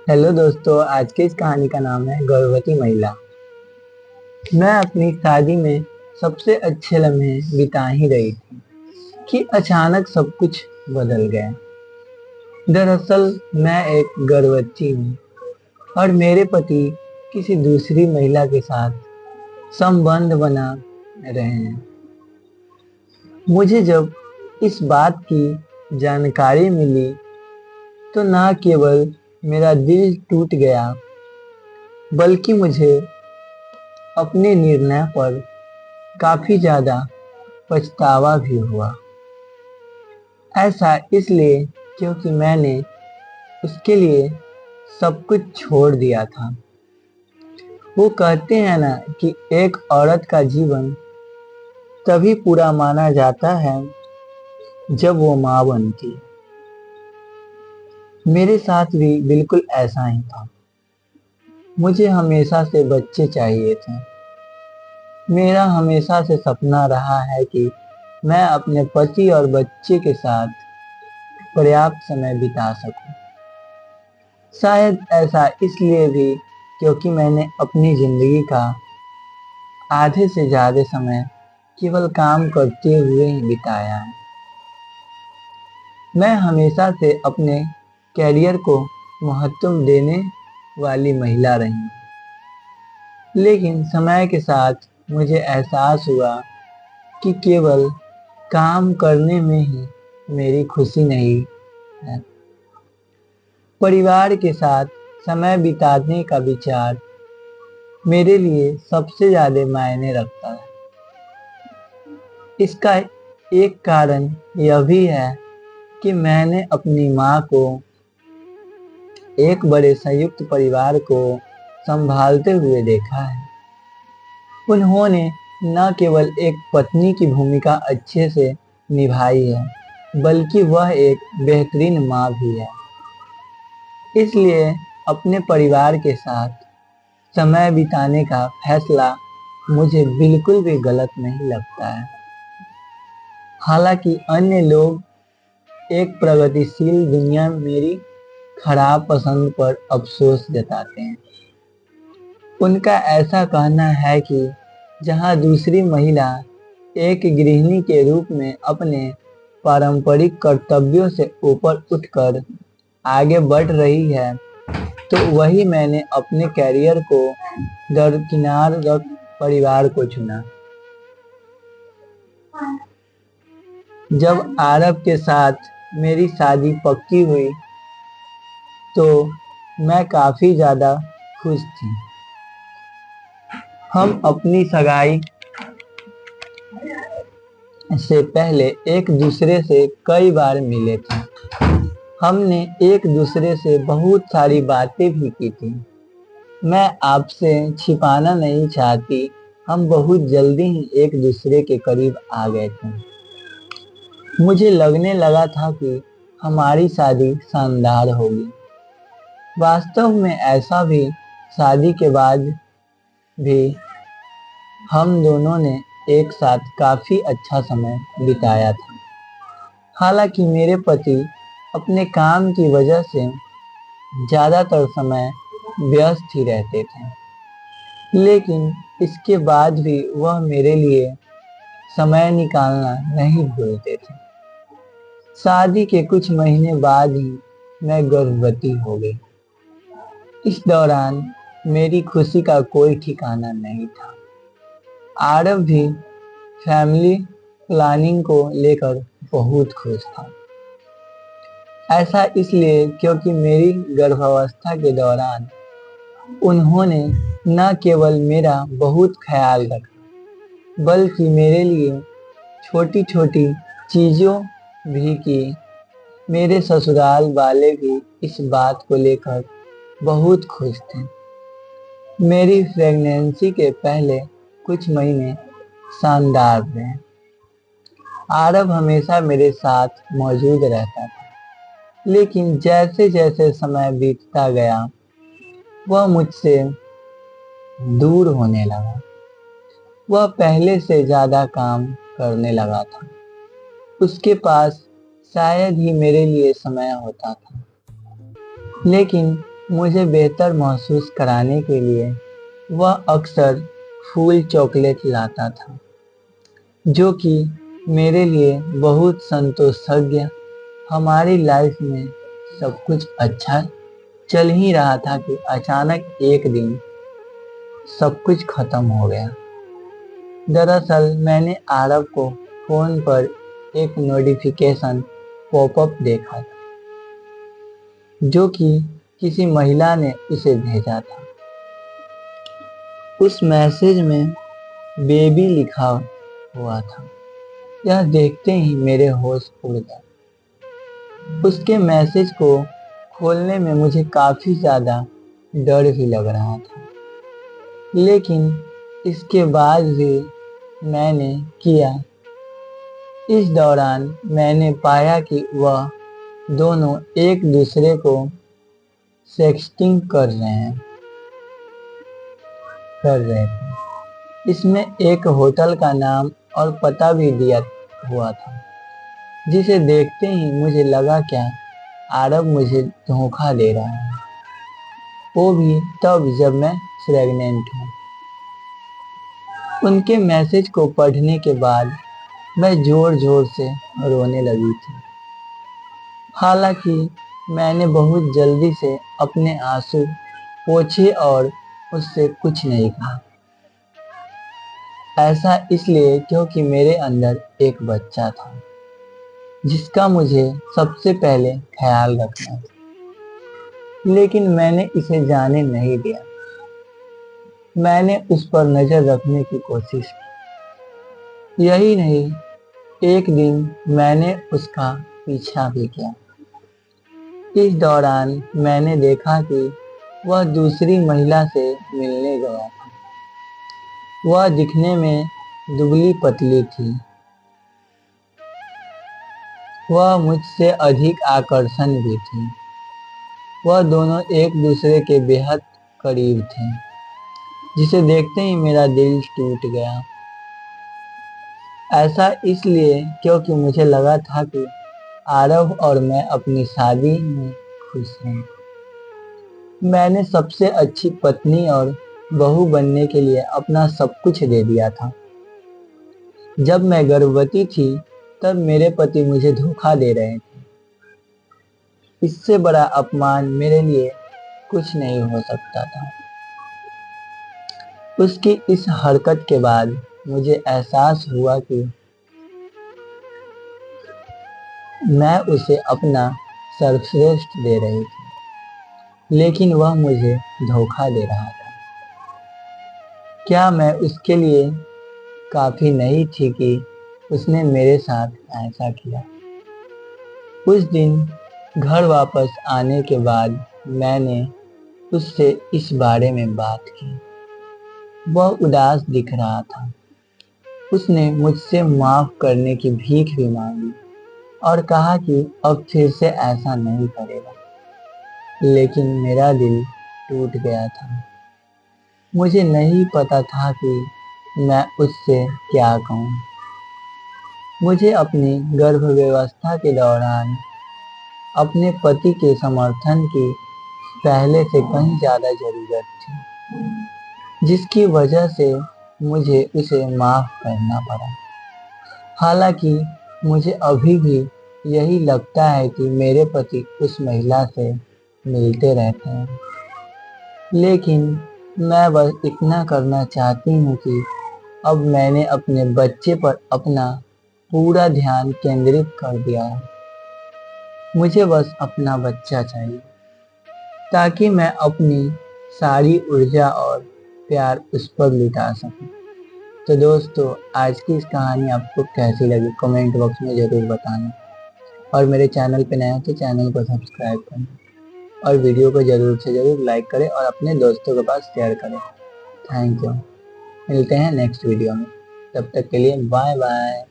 Hello दोस्तों, आज की इस कहानी का नाम है गर्भवती महिला। मैं अपनी शादी में सबसे अच्छे लम्हे बिता ही रही थी कि अचानक सब कुछ बदल गया। दरअसल मैं एक गर्भवती हूँ और मेरे पति किसी दूसरी महिला के साथ संबंध बना रहे हैं। मुझे जब इस बात की जानकारी मिली तो न केवल मेरा दिल टूट गया, बल्कि मुझे अपने निर्णय पर काफी ज्यादा पछतावा भी हुआ। ऐसा इसलिए क्योंकि मैंने उसके लिए सब कुछ छोड़ दिया था। वो कहते हैं ना कि एक औरत का जीवन तभी पूरा माना जाता है जब वो माँ बनती है। मेरे साथ भी बिल्कुल ऐसा ही था। मुझे हमेशा से बच्चे चाहिए थे। मेरा हमेशा से सपना रहा है कि मैं अपने पति और बच्चे के साथ पर्याप्त समय बिता सकूं। शायद ऐसा इसलिए भी क्योंकि मैंने अपनी जिंदगी का आधे से ज्यादा समय केवल काम करते हुए ही बिताया है। मैं हमेशा से अपने कैरियर को महत्व देने वाली महिला रही, लेकिन समय के साथ मुझे एहसास हुआ कि केवल काम करने में ही मेरी खुशी नहीं है। परिवार के साथ समय बिताने का विचार मेरे लिए सबसे ज्यादा मायने रखता है। इसका एक कारण यह भी है कि मैंने अपनी माँ को एक बड़े संयुक्त परिवार को संभालते हुए देखा है। उन्होंने न केवल एक पत्नी की भूमिका अच्छे से निभाई है, बल्कि वह एक बेहतरीन माँ भी है। इसलिए अपने परिवार के साथ समय बिताने का फैसला मुझे बिल्कुल भी गलत नहीं लगता है। हालांकि अन्य लोग एक प्रगतिशील दुनिया में मेरी खराब पसंद पर अफसोस जताते हैं। उनका ऐसा कहना है कि जहां दूसरी महिला एक गृहिणी के रूप में अपने पारंपरिक कर्तव्यों से ऊपर उठकर आगे बढ़ रही है, तो वही मैंने अपने कैरियर को दरकिनार रख परिवार को चुना। जब आरव के साथ मेरी शादी पक्की हुई तो मैं काफी ज्यादा खुश थी। हम अपनी सगाई से पहले एक दूसरे से कई बार मिले थे। हमने एक दूसरे से बहुत सारी बातें भी की थी। मैं आपसे छिपाना नहीं चाहती, हम बहुत जल्दी ही एक दूसरे के करीब आ गए थे। मुझे लगने लगा था कि हमारी शादी शानदार होगी। वास्तव में ऐसा भी शादी के बाद भी हम दोनों ने एक साथ काफी अच्छा समय बिताया था। हालांकि मेरे पति अपने काम की वजह से ज्यादातर समय व्यस्त ही रहते थे, लेकिन इसके बाद भी वह मेरे लिए समय निकालना नहीं भूलते थे। शादी के कुछ महीने बाद ही मैं गर्भवती हो गई। इस दौरान मेरी खुशी का कोई ठिकाना नहीं था। आरव भी फैमिली प्लानिंग को लेकर बहुत खुश था। ऐसा इसलिए क्योंकि मेरी गर्भावस्था के दौरान उन्होंने न केवल मेरा बहुत ख्याल रखा, बल्कि मेरे लिए छोटी छोटी चीजों भी की। मेरे ससुराल वाले भी इस बात को लेकर बहुत खुश थे। मेरी प्रेगनेंसी के पहले कुछ महीने शानदार रहे। आरव हमेशा मेरे साथ मौजूद रहता था, लेकिन जैसे जैसे समय बीतता गया वह मुझसे दूर होने लगा। वह पहले से ज्यादा काम करने लगा था। उसके पास शायद ही मेरे लिए समय होता था, लेकिन मुझे बेहतर महसूस कराने के लिए वह अक्सर फूल चॉकलेट लाता था, जो कि मेरे लिए बहुत संतोषजनक। हमारी लाइफ में सब कुछ अच्छा चल ही रहा था कि अचानक एक दिन सब कुछ खत्म हो गया। दरअसल मैंने आरव को फोन पर एक नोटिफिकेशन पॉपअप देखा था, जो कि किसी महिला ने उसे भेजा था। उस मैसेज में बेबी लिखा हुआ था। यह देखते ही मेरे होश उड़ गए। उसके मैसेज को खोलने में मुझे काफी ज्यादा डर भी लग रहा था, लेकिन इसके बाद भी मैंने किया। इस दौरान मैंने पाया कि वह दोनों एक दूसरे को सेक्सटिंग कर रहे थे। इसमें एक होटल का नाम और पता भी दिया हुआ था, जिसे देखते ही मुझे लगा क्या आरव मुझे धोखा दे रहा है, वो भी तब जब मैं प्रेग्नेंट हूँ। उनके मैसेज को पढ़ने के बाद मैं जोर जोर से रोने लगी थी। हालांकि मैंने बहुत जल्दी से अपने आंसू पोंछे और उससे कुछ नहीं कहा। ऐसा इसलिए क्योंकि मेरे अंदर एक बच्चा था, जिसका मुझे सबसे पहले ख्याल रखना था। लेकिन मैंने इसे जाने नहीं दिया। मैंने उस पर नजर रखने की कोशिश की। यही नहीं, एक दिन मैंने उसका पीछा भी किया। इस दौरान मैंने देखा कि वह दूसरी महिला से मिलने गया था। वह दिखने में दुबली पतली थी। वह मुझसे अधिक आकर्षण भी थी। वह दोनों एक दूसरे के बेहद करीब थे, जिसे देखते ही मेरा दिल टूट गया। ऐसा इसलिए क्योंकि मुझे लगा था कि आरव और मैं अपनी शादी में खुश हैं। मैंने सबसे अच्छी पत्नी और बहू बनने के लिए अपना सब कुछ दे दिया था। जब मैं गर्भवती थी, तब मेरे पति मुझे धोखा दे रहे थे। इससे बड़ा अपमान मेरे लिए कुछ नहीं हो सकता था। उसकी इस हरकत के बाद मुझे एहसास हुआ कि मैं उसे अपना सर्वश्रेष्ठ दे रही थी, लेकिन वह मुझे धोखा दे रहा था। क्या मैं उसके लिए काफी नहीं थी कि उसने मेरे साथ ऐसा किया? उस दिन घर वापस आने के बाद मैंने उससे इस बारे में बात की। वह उदास दिख रहा था। उसने मुझसे माफ करने की भीख भी मांगी और कहा कि अब फिर से ऐसा नहीं करेगा। लेकिन मेरा दिल टूट गया था। मुझे नहीं पता था कि मैं उससे क्या कहूँ। मुझे अपनी गर्भावस्था के दौरान अपने पति के समर्थन की पहले से कहीं ज्यादा जरूरत थी, जिसकी वजह से मुझे उसे माफ करना पड़ा। हालांकि मुझे अभी भी यही लगता है कि मेरे पति उस महिला से मिलते रहते हैं, लेकिन मैं बस इतना करना चाहती हूँ कि अब मैंने अपने बच्चे पर अपना पूरा ध्यान केंद्रित कर दिया है। मुझे बस अपना बच्चा चाहिए, ताकि मैं अपनी सारी ऊर्जा और प्यार उस पर लुटा सकूं। तो दोस्तों, आज की इस कहानी आपको कैसी लगी कमेंट बॉक्स में ज़रूर बताना। और मेरे चैनल पे नया हो तो चैनल को सब्सक्राइब करें और वीडियो को ज़रूर से ज़रूर लाइक करें और अपने दोस्तों के पास शेयर करें। Thank you. मिलते हैं नेक्स्ट वीडियो में। तब तक के लिए बाय बाय।